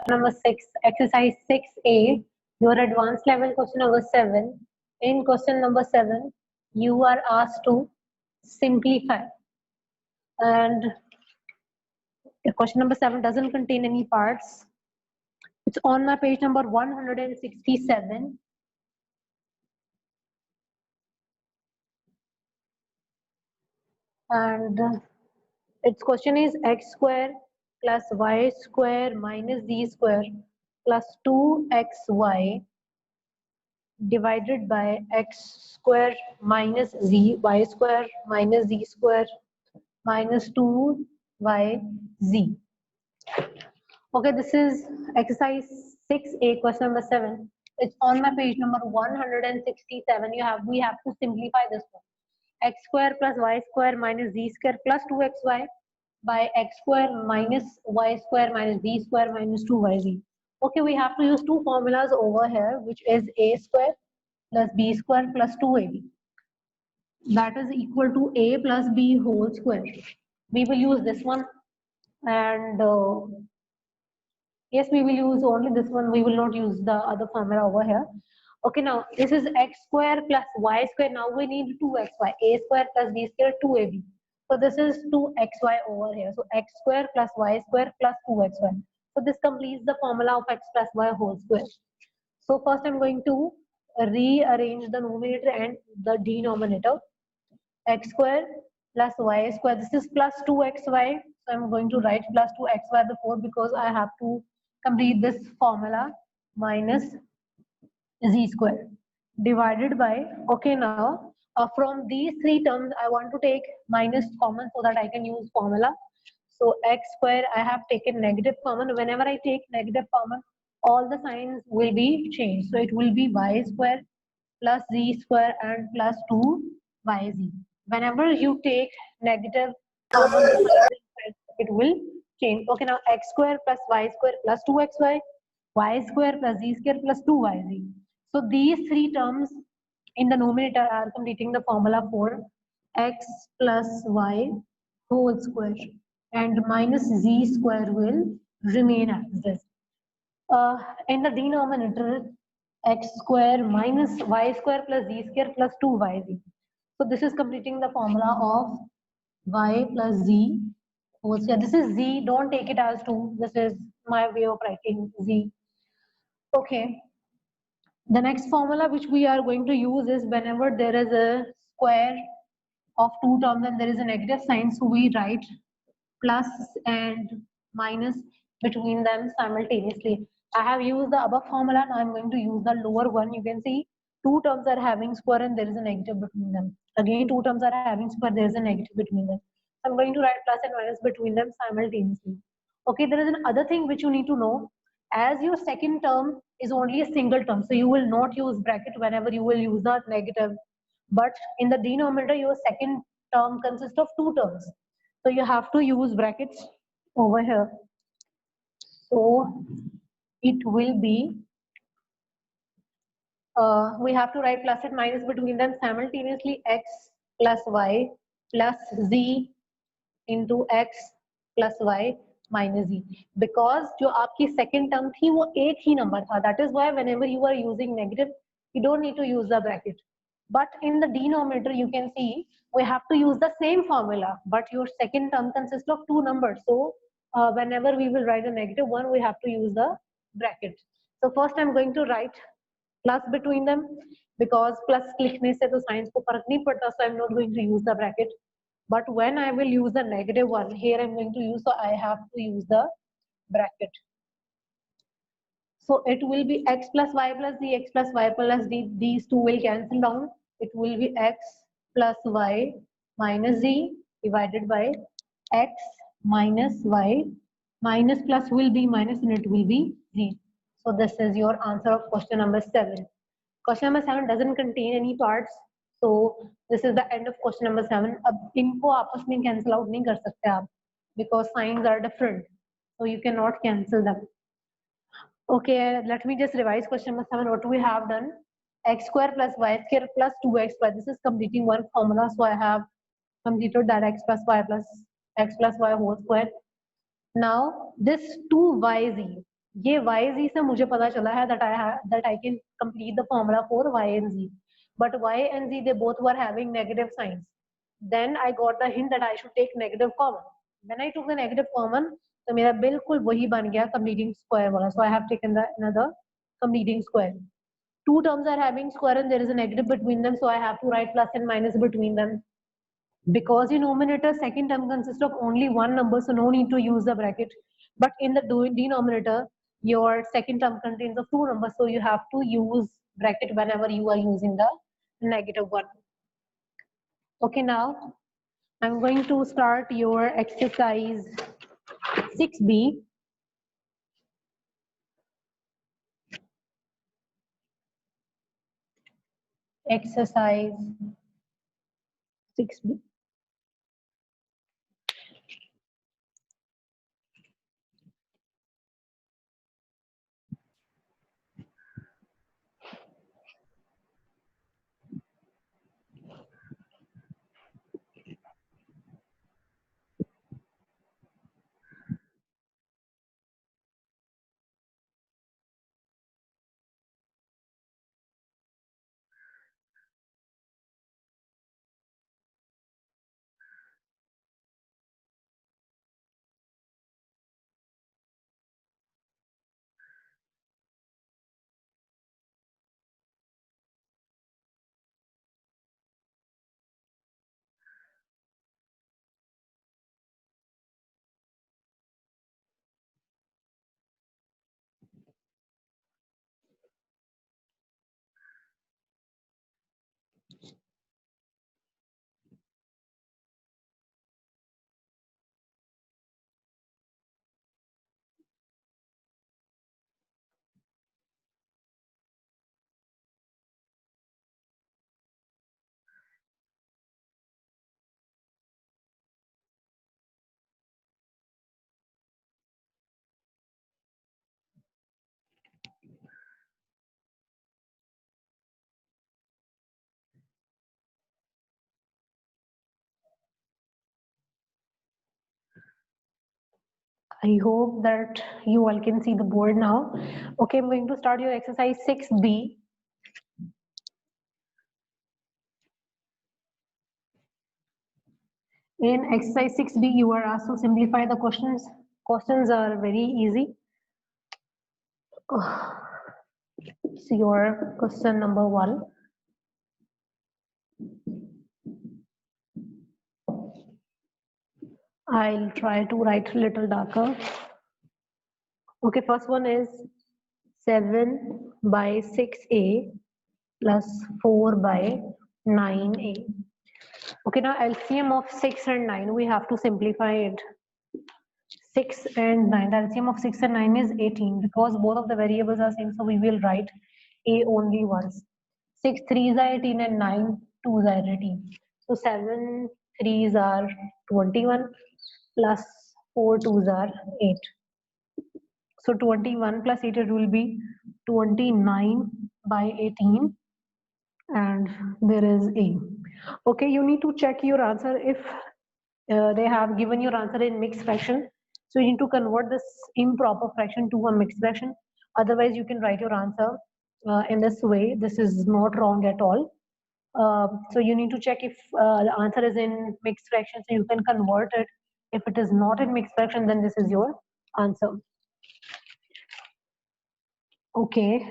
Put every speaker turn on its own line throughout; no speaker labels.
number 6, exercise 6A, your advanced level question number 7. In question number 7, you are asked to simplify. And question number 7 doesn't contain any parts. It's on my page number 167. And its question is x square plus y square minus z square plus 2xy divided by x square minus z, y square minus z square minus 2yz. Okay, this is exercise 6A, question number 7. It's on my page number 167. We have to simplify this one. X square plus y square minus z square plus 2xy by x square minus y square minus z square minus 2yz. Okay, we have to use two formulas over here, which is a square plus b square plus 2ab. That is equal to a plus b whole square. We will use this one, and yes, we will use only this one. We will not use the other formula over here. Okay, now this is x square plus y square. Now we need 2xy. A square plus b square 2ab. So this is 2xy over here. So x square plus y square plus 2xy. So this completes the formula of x plus y whole square. So first I'm going to rearrange the numerator and the denominator. X square plus y square. This is plus 2xy. So I'm going to write plus 2xy before because I have to complete this formula minus z square divided by, okay, now from these three terms I want to take minus common so that I can use formula. So x square, I have taken negative common. Whenever I take negative common, all the signs will be changed. So it will be y square plus z square and plus 2yz. Whenever you take negative common, it will change. Okay, now x square plus y square plus 2xy, y square plus z square plus 2yz. So these three terms in the numerator are completing the formula for x plus y whole square, and minus z square will remain as this. In the denominator, x square minus y square plus z square plus 2yz. So this is completing the formula of y plus z whole square. This is z, don't take it as 2. This is my way of writing z. Okay. The next formula which we are going to use is whenever there is a square of two terms and there is a negative sign, so we write plus and minus between them simultaneously. I have used the above formula, now I'm going to use the lower one. You can see two terms are having square and there is a negative between them. Again, two terms are having square, there is a negative between them. I'm going to write plus and minus between them simultaneously. Okay, there is another thing which you need to know. As your second term is only a single term, so you will not use bracket whenever you will use the negative. But in the denominator, your second term consists of two terms. So you have to use brackets over here. So it will be, we have to write plus and minus between them simultaneously. X plus y plus z into x plus y minus z, because जो आपकी second term थी वो एक ही number था. That is why whenever you are using negative, you don't need to use the bracket. But in the denominator, you can see we have to use the same formula, but your second term consists of two numbers. So whenever we will write a negative one, we have to use the bracket. So first I'm going to write plus between them, because plus लिखने से तो signs को फर्क नहीं पड़ता, so I'm not going to use the bracket. But when I will use the negative one, here I'm going to use, so I have to use the bracket. So it will be x plus y plus z, x plus y plus d. These two will cancel down. It will be x plus y minus z divided by x minus y. Minus plus will be minus and it will be z. So this is your answer of question number 7. Question number 7 doesn't contain any parts. So this is the end of question number 7. अब इनको आपस में cancel out नहीं कर सकते आप, because signs are different. So you cannot cancel them. Okay, let me just revise question number 7. What we have done? X square plus y square plus 2xy. This is completing one formula. So I have completed that x plus y whole square. Now this 2yz. ये y z से मुझे पता चला है that I can complete the formula for y and z, but y and z they both were having negative signs. Then I got the hint that I should take negative common. When I took the negative common, तो मेरा बिल्कुल वही बन गया completing square वाला. So I have taken the another completing square. Two terms are having square and there is a negative between them, so I have to write plus and minus between them. Because in numerator second term consists of only one number, so no need to use the bracket, but in the denominator your second term contains of two numbers, so you have to use bracket whenever you are using the negative one. Okay, now I'm going to start your exercise 6b. Exercise 6b. I hope that you all can see the board now. Okay, I'm going to start your exercise 6b. In exercise 6b, you are asked to simplify the questions. Questions are very easy. So your question number 1. I'll try to write a little darker. Okay, first one is 7 by 6a plus 4 by 9a. Okay, now LCM of 6 and 9, we have to simplify it. 6 and 9, the LCM of 6 and 9 is 18. Because both of the variables are same, so we will write a only once. 6 3s are 18 and 9 2s are 18. So 7 3s are 21 plus 4 2s are 8. So 21 plus 8, it will be 29 by 18 and there is a. Okay, you need to check your answer if they have given your answer in mixed fraction. So you need to convert this improper fraction to a mixed fraction. Otherwise, you can write your answer in this way. This is not wrong at all. So you need to check if the answer is in mixed fraction, so you can convert it. If it is not in mixed fraction, then this is your answer. Okay,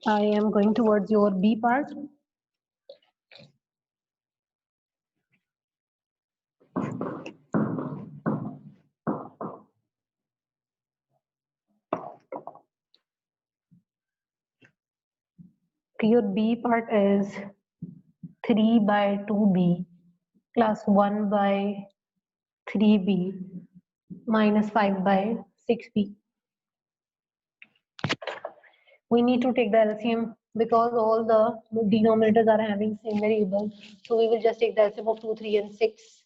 I am going towards your B part. Your B part is 3 by 2b plus 1 by 3b minus 5 by 6b. We need to take the LCM because all the denominators are having same variable. So we will just take the LCM of 2, 3 and 6.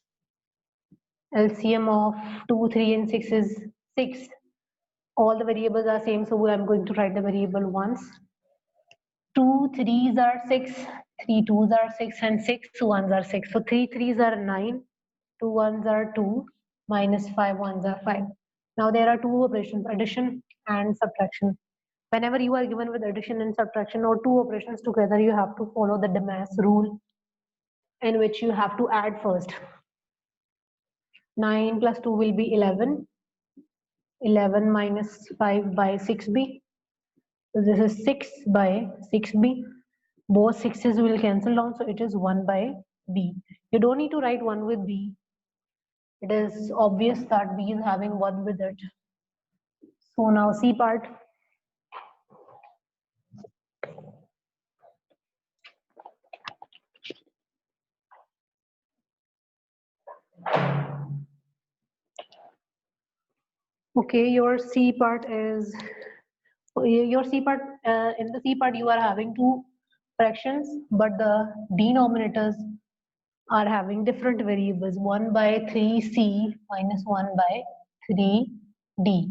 LCM of 2, 3 and 6 is 6. All the variables are same, so I'm going to write the variable once. 2 3s are 6, 3 2s are 6 and 6 1s are 6. So 3 3s are 9, 2 1s are 2, minus 5 1s are 5. Now there are two operations, addition and subtraction. Whenever you are given with addition and subtraction or two operations together, you have to follow the Demas rule, in which you have to add first. 9 plus 2 will be 11. 11 minus 5 by 6b. So this is 6 by 6b. Both 6's will cancel down, so it is 1 by b. You don't need to write 1 with b. It is obvious that b is having 1 with it. So now C part. Okay, your C part is your C part. In the C part, you are having two fractions, but the denominators are having different variables. 1 by 3c minus 1 by 3d.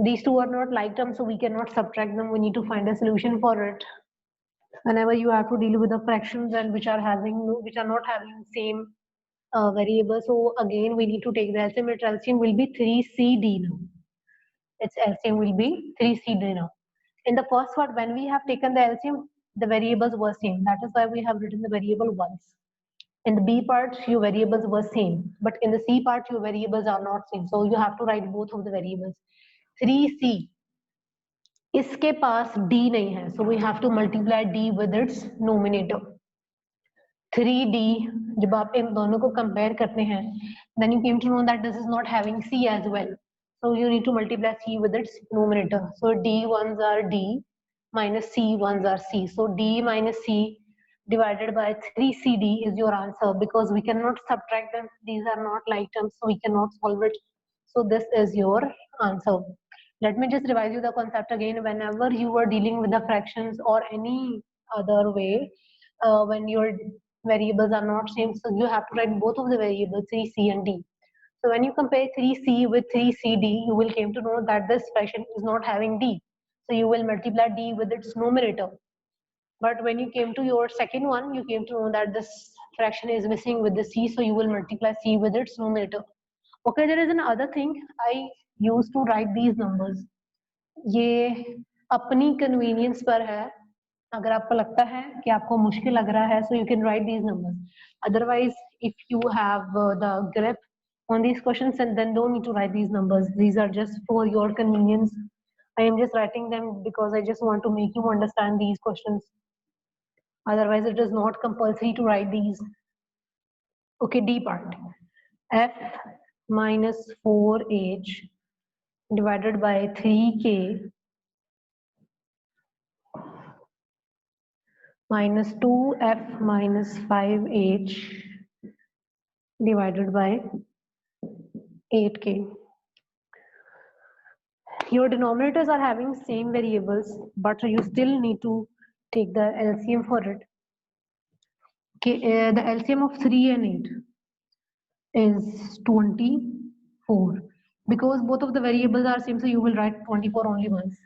These two are not like terms, so we cannot subtract them. We need to find a solution for it. Whenever you have to deal with the fractions and which are not having same variable, so again we need to take the LCM. Its LCM will be 3cd now. Its LCM will be 3cd now. In the first part, when we have taken the LCM, the variables were same. That is why we have written the variable once. In the B part, your variables were same, but in the C part, your variables are not same. So you have to write both of the variables. 3C, इसके पास D नहीं है, so we have to multiply D with its numerator. 3D, जब आप इन दोनों को compare करते हैं, then you came to know that this is not having C as well. So you need to multiply C with its numerator. So D ones are D minus C ones are C. So D minus C divided by 3CD is your answer, because we cannot subtract them. These are not like terms, so we cannot solve it. So this is your answer. Let me just revise you the concept again. Whenever you are dealing with the fractions or any other way, when your variables are not same, so you have to write both of the variables 3C and D. So when you compare 3C with 3CD, you will came to know that this fraction is not having D. So you will multiply D with its numerator. But when you came to your second one, you came to know that this fraction is missing with the C, so you will multiply C with its numerator. Okay, there is another thing. I used to write these numbers. ये अपनी convenience पर है. अगर आपको लगता है कि आपको मुश्किल लग रहा है, so you can write these numbers. Otherwise, if you have the grip on these questions, and then don't need to write these numbers. These are just for your convenience. I am just writing them because I just want to make you understand these questions. Otherwise, it is not compulsory to write these. Okay, D part. F minus 4h divided by 3k minus 2f minus 5h divided by 8k. Your denominators are having same variables, but you still need to take the LCM for it. Okay, the LCM of 3 and 8 is 24. Because both of the variables are same, so you will write 24 only once.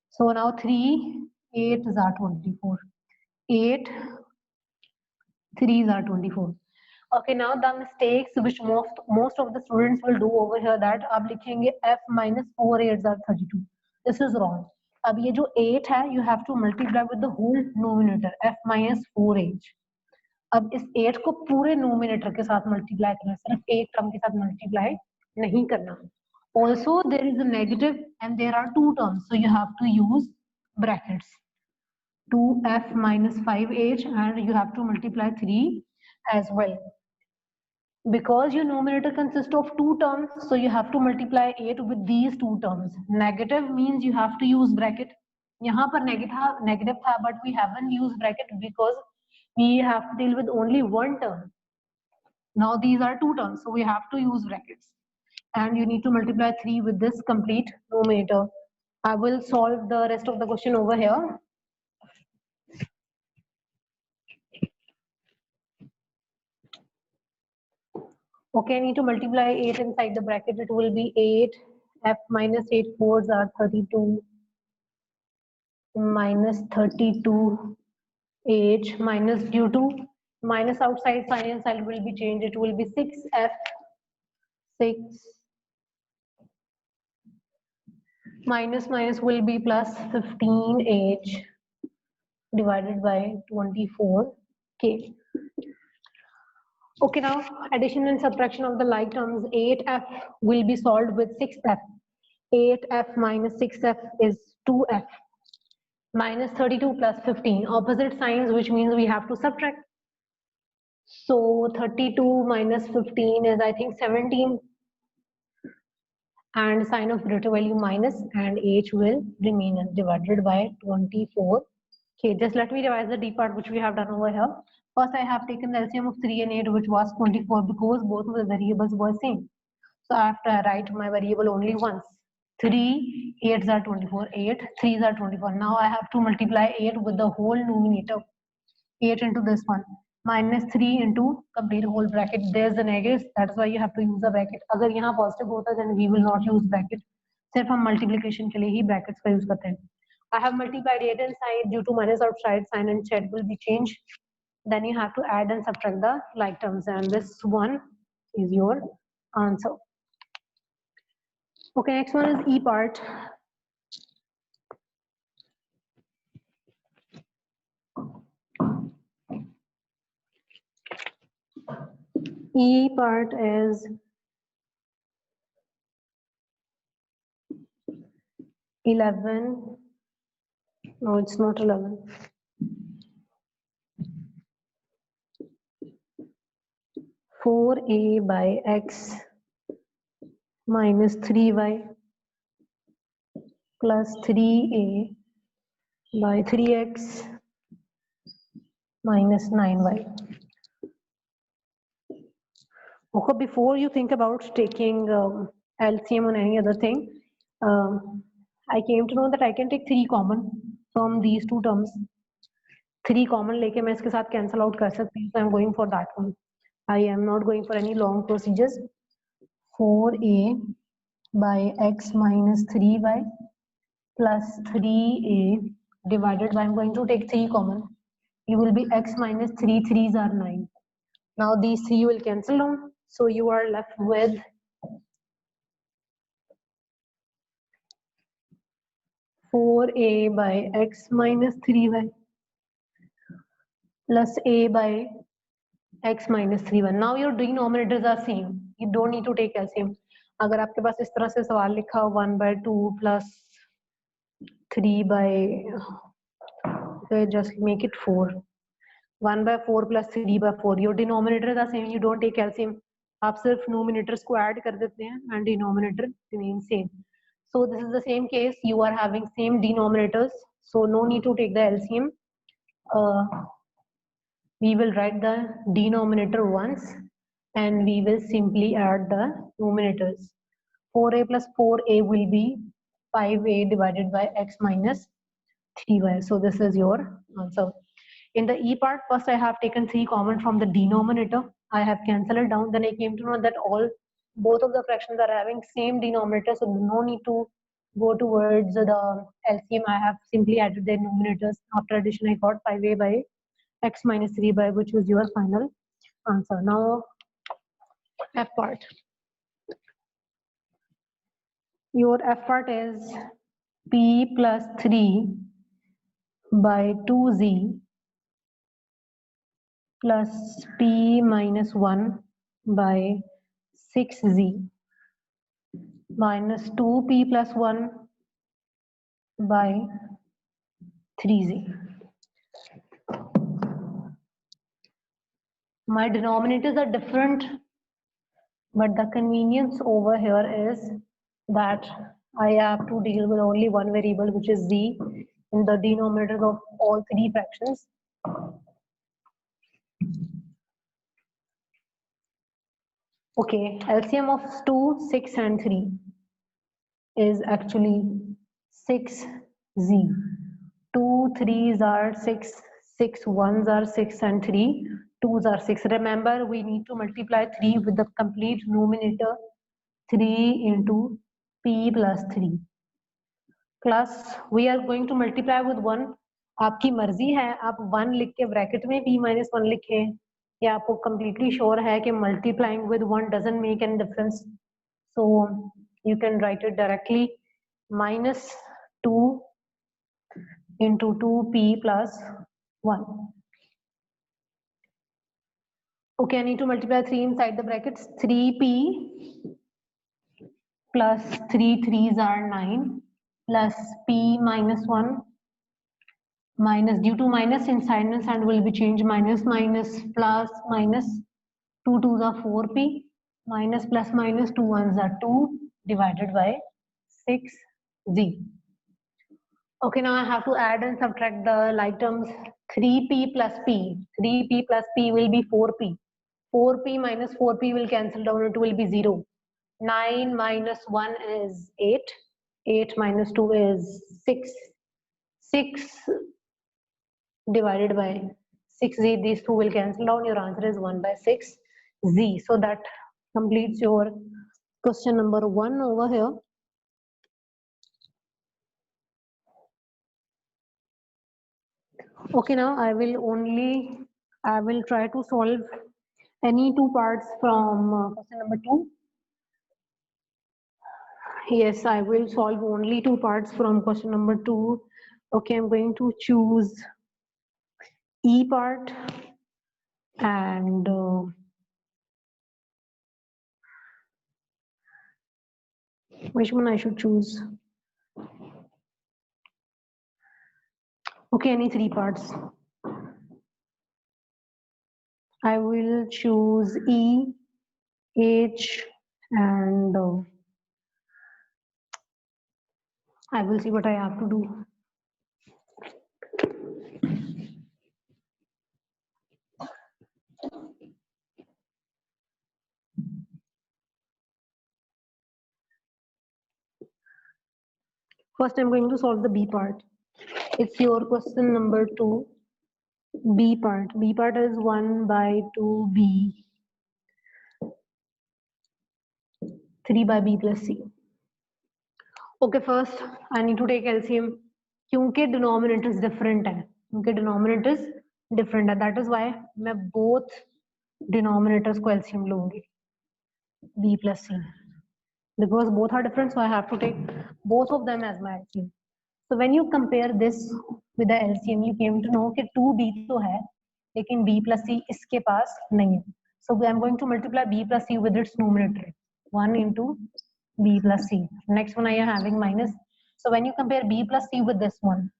So now 3, 8 is 24. 8, 3 is 24. Okay, now the mistakes which most of the students will do over here, that आप लिखेंगे f minus 4 8s are 32. This is wrong. अब ये जो 8 है, you have to multiply with the whole numerator f minus 4h. अब इस 8 को पूरे numerator के साथ multiply करना, सिर्फ एक term के साथ multiply नहीं करना. Also there is a negative and there are two terms, so you have to use brackets. 2f minus 5h and you have to multiply 3 as well. Because your numerator consists of two terms, so you have to multiply 8 with these two terms. Negative means you have to use bracket. यहाँ पर negative था, but we haven't used bracket because we have to deal with only one term. Now these are two terms, so we have to use brackets. And you need to multiply 3 with this complete numerator. I will solve the rest of the question over here. Okay, I need to multiply 8 inside the bracket. It will be 8, f minus 8 4s are 32, minus 32 h minus due to minus outside sign inside will be changed. It will be 6f 6 minus minus will be plus 15h divided by 24k. Okay, now addition and subtraction of the like terms. 8f will be solved with 6f. 8f minus 6f is 2f. Minus 32 plus 15. Opposite signs, which means we have to subtract. So 32 minus 15 is, I think, 17. And sign of greater value minus, and h will remain as divided by 24. Okay, just let me revise the d part which we have done over here. First, I have taken the LCM of 3 and 8, which was 24, because both of the variables were same. So I have to write my variable only once. 3 8s are 24, 8 3s are 24. Now I have to multiply 8 with the whole numerator. 8 into this one, minus 3 into complete whole bracket. There's the negatives, that's why you have to use the bracket. अगर यहाँ positive होता then we will not use bracket. सिर्फ हम multiplication के लिए ही brackets का use करते हैं. I have multiplied 8 inside due to minus outside, sign and chat will be changed. Then you have to add and subtract the like terms, and this one is your answer. Okay, next one is E part. E part is 11. No, it's not 11. 4a by x minus 3y plus 3a by 3x minus 9y. Okay, before you think about taking LCM on any other thing, I came to know that I can take 3 common from these two terms. 3 common लेके मैं इसके साथ cancel out कर सकती हूँ. So I'm going for that one. I am not going for any long procedures. 4a by x minus 3y plus 3a divided by, I'm going to take 3 common. It will be x minus 3, 3s are 9. Now these 3 will cancel down. So you are left with 4a by x minus 3y plus a by x minus 3y. Now your denominators are same. You don't need to take LCM. अगर आपके पास इस तरह से सवाल लिखा 1 by 2 plus 3 by, okay, just make it 4. 1 by 4 plus 3 by 4. Your denominators are same. You don't take LCM. आप सिर्फ numerators को add कर देते हैं and denominator remains same. So this is the same case. You are having same denominators. So no need to take the LCM. We will write the denominator once and we will simply add the numerators. 4a plus 4a will be 5a divided by x minus 3y. So this is your answer. In the E part, first I have taken 3 common from the denominator. I have cancelled it down. Then I came to know that both of the fractions are having same denominator, so no need to go towards the LCM. I have simply added their numerators. After addition, I got 5a by x minus 3 by, which was your final answer. Now F part. Your F part is p plus 3 by 2z plus p minus 1 by 6z minus 2p plus 1 by 3z. My denominators are different, but the convenience over here is that I have to deal with only one variable, which is z, in the denominators of all 3 fractions. Okay, LCM of 2, 6 and 3 is actually 6z. 2 3s are 6, 6 1s are 6 and 3 2s are 6. Remember, we need to multiply 3 with the complete numerator, 3 into p plus 3 plus we are going to multiply with 1. आपकी मर्जी है, आप 1 लिख के bracket में p minus 1 लिखें, या आपको completely sure है कि multiplying with 1 doesn't make any difference. So you can write it directly. minus 2 into 2p plus 1. Okay, I need to multiply 3 inside the brackets. 3p plus 3 3s are 9 plus p minus 1 minus, due to minus inside and will be changed, minus minus plus minus, 2 2s are 4p minus plus minus 2 1s are 2 divided by 6z. Okay, now I have to add and subtract the like terms. 3p plus p. 3p plus p will be 4p. 4p minus 4p will cancel down, it will be 0. 9 minus 1 is 8. 8 minus 2 is 6. 6 divided by 6z. These two will cancel down. Your answer is 1 by 6z. So that completes your question number 1 over here. Okay, now I will try to solve any two parts from question number 2. Yes, I will solve only two parts from question number 2. Okay, I'm going to choose E part and which one I should choose? Okay, any three parts. I will choose E, H, and I will see what I have to do. First, I'm going to solve the B part. It's your question number 2. B part. B part is 1 by 2b, 3 by b plus c. Okay, first I need to take LCM. क्योंकि denominators different है, क्योंकि denominators different है, that is why मैं both denominators को LCM लूंगी, b plus c, because both are different, so I have to take both of them as my LCM. So when you compare this with the LCM, you came to know कि 2b तो है, लेकिन b plus c इसके पास नहीं है. So I am going to multiply b plus c with its numerator, 1 into b plus c. Next one I am having minus. So when you compare b plus c with this one,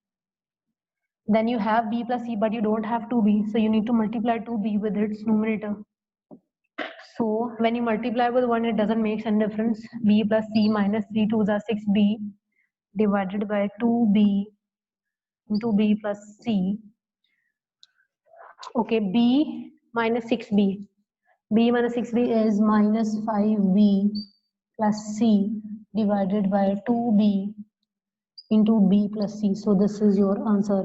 then you have b plus c, but you don't have 2b, so you need to multiply 2b with its numerator. So when you multiply with 1, it doesn't make any difference. B plus c minus 3 2s are 6b divided by 2b into b plus c. Okay, b minus 6b. B minus 6b is minus 5b plus c divided by 2b into b plus c. So this is your answer.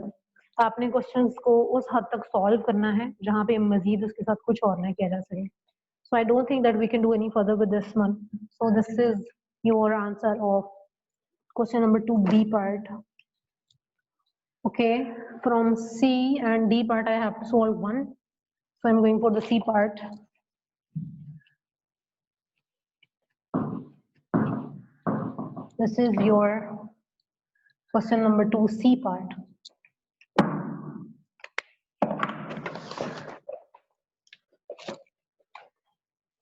आपने questions को उस हद तक solve करना है जहां पे मजीद उसके साथ कुछ और ना किया जा सके. So I don't think that we can do any further with this one. So this is your answer of question number 2, B part. Okay, from C and D part I have to solve one. So I'm going for the C part. This is your question number 2, C part.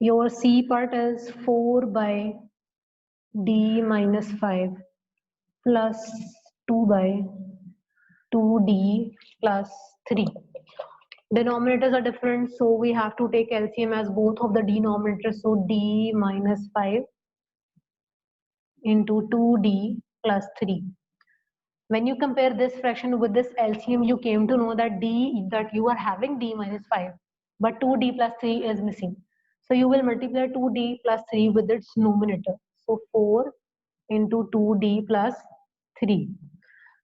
Your C part is 4 by D minus 5 plus 2 by 2D plus 3. Denominators are different, so we have to take LCM as both of the denominators. So D minus 5 into 2D plus 3. When you compare this fraction with this LCM, you came to know that you are having D minus 5, but 2D plus 3 is missing. So you will multiply 2D plus 3 with its numerator. So 4 into 2D plus 3.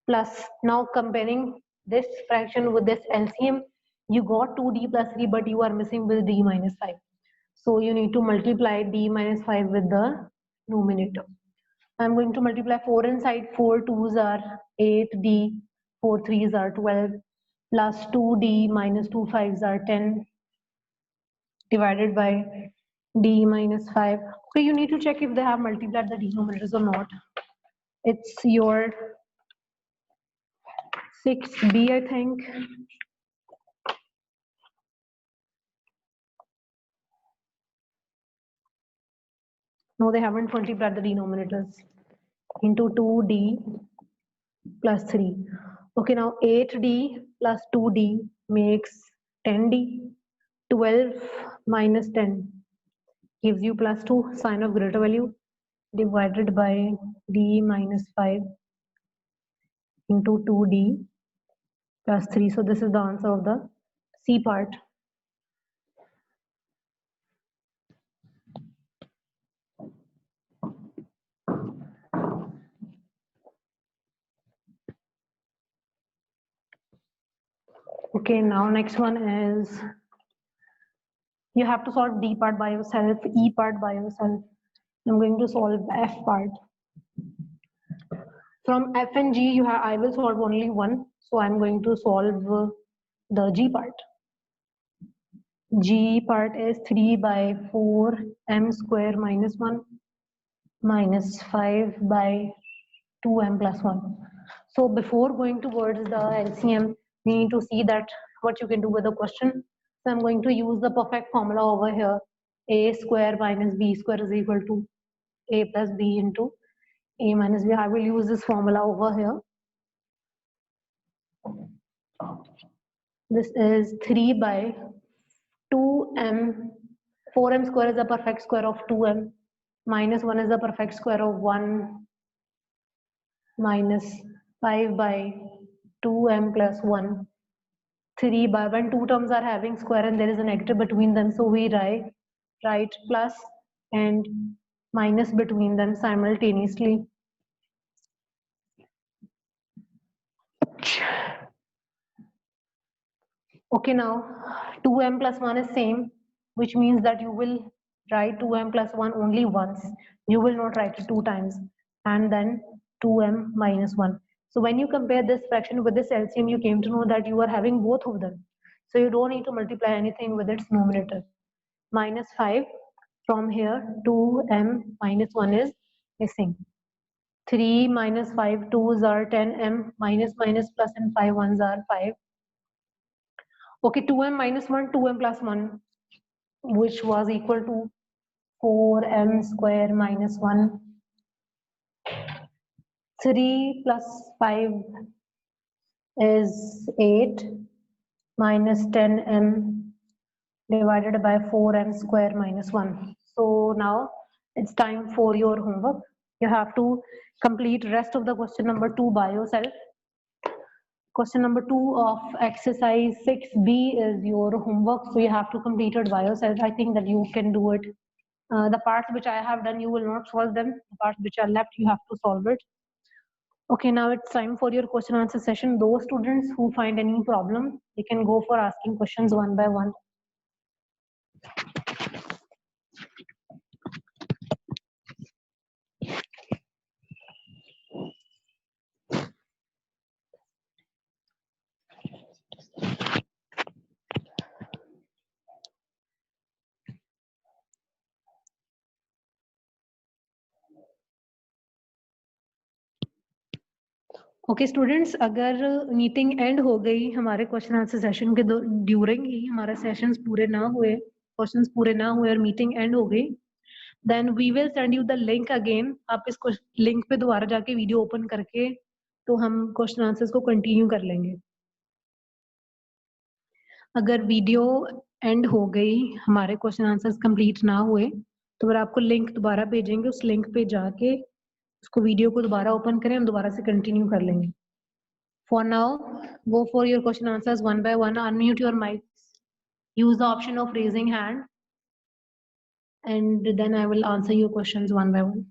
Plus, now comparing this fraction with this LCM, you got 2D plus 3, but you are missing with D minus 5. So you need to multiply D minus 5 with the numerator. I'm going to multiply 4 inside. 4 2s are 8D, 4 3s are 12, plus 2D minus 2 5s are 10, divided by D minus 5. So you need to check if they have multiplied the denominators or not. It's your 6b, I think. No, they haven't multiplied the denominators. Into 2d plus 3. Okay, now 8d plus 2d makes 10d. 12 minus 10 gives you plus 2, sign of greater value, divided by d minus 5 into 2d plus 3. So this is the answer of the C part. Okay, now next one is you have to solve D part by yourself, E part by yourself. I'm going to solve F part. From F and G, I will solve only one. So I'm going to solve the G part. G part is 3 by 4 m square minus 1 minus 5 by 2m plus 1. So before going towards the LCM, we need to see that what you can do with the question. So I'm going to use the perfect formula over here. A square minus b square is equal to a plus b into a minus b. I will use this formula over here. This is 3 by 2m. 4m square is the perfect square of 2m. Minus 1 is the perfect square of 1 minus 5 by 2m plus 1. 3 by, when two terms are having square and there is a negative between them, so we write plus and minus between them simultaneously. Okay, now 2m plus 1 is same, which means that you will write 2m plus 1 only once. You will not write it 2 times, and then 2m minus 1. So when you compare this fraction with this LCM, you came to know that you are having both of them. So you don't need to multiply anything with its numerator. Minus 5 from here, 2m minus 1 is missing. 3 minus 5 2s are 10m, minus minus plus and 5 1s are 5. Okay, 2m minus 1, 2m plus 1, which was equal to 4m square minus 1. 3 plus 5 is 8 minus 10m divided by 4m square minus 1. So now it's time for your homework. You have to complete rest of the question number 2 by yourself. Question number 2 of exercise 6b is your homework, so you have to complete it by yourself. I think that you can do it. The parts which I have done, you will not solve them. The parts which are left, you have to solve it. Okay, now it's time for your question answer session. Those students who find any problem, they can go for asking questions one by one. Okay students, अगर meeting end हो गई हमारे question answer session के during ही हमारे sessions पूरे ना हुए, questions पूरे ना हुए और मीटिंग एंड हो गई, then we will send you the link again. आप इस लिंक पे दोबारा जाके वीडियो ओपन करके तो हम क्वेश्चन आंसर्स को कंटिन्यू कर लेंगे. अगर वीडियो एंड हो गई, हमारे क्वेश्चन आंसर्स कंप्लीट ना हुए, तो फिर आपको लिंक दोबारा भेजेंगे. उस लिंक पे जाके उसको वीडियो को दोबारा ओपन करें, हम दोबारा से कंटिन्यू कर लेंगे. For now, go for your question answers one by one. Unmute your mics. Use the option of raising hand, and then I will answer your questions one by one.